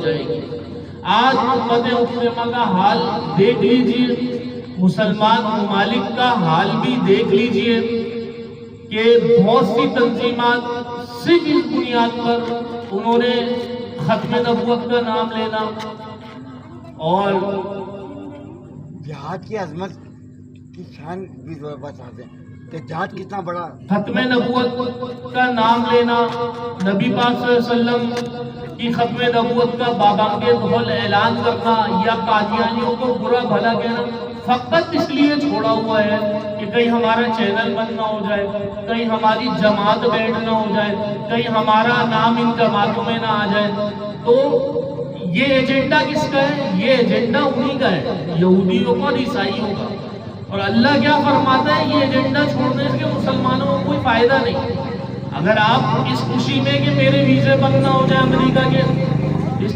جائے گی۔ آج امت مسلمہ کا حال دیکھ لیجئے، مسلمان ممالک کا حال بھی دیکھ لیجئے کہ بہت سی تنظیمات صرف اس بنیاد پر انہوں نے ختم نبوت کا نام لینا اور جہاد کی عظمت کی شان بھی بتاتے ہیں کہ جہاد کتنا بڑا، ختم نبوت کا نام لینا، نبی پاک صلی اللہ علیہ وسلم کی ختم نبوت کا بابانگیز اعلان کرنا یا قادیانیوں کو برا بھلا کہنا فقط اس لیے چھوڑا ہوا ہے کہ کہیں ہمارا چینل بند نہ ہو جائے، کہیں ہماری جماعت بیٹھ نہ ہو جائے، کہیں ہمارا نام ان جماعتوں میں نہ آ جائے۔ تو یہ ایجنڈا کس کا ہے؟ یہ ایجنڈا انہی کا ہے، یہودیوں کا اور عیسائیوں کا۔ اور اللہ کیا فرماتا ہے؟ یہ ایجنڈا چھوڑنے سے مسلمانوں کو کوئی فائدہ نہیں۔ اگر آپ اس خوشی میں کہ میرے ویزے بند نہ ہو جائے امریکہ کے،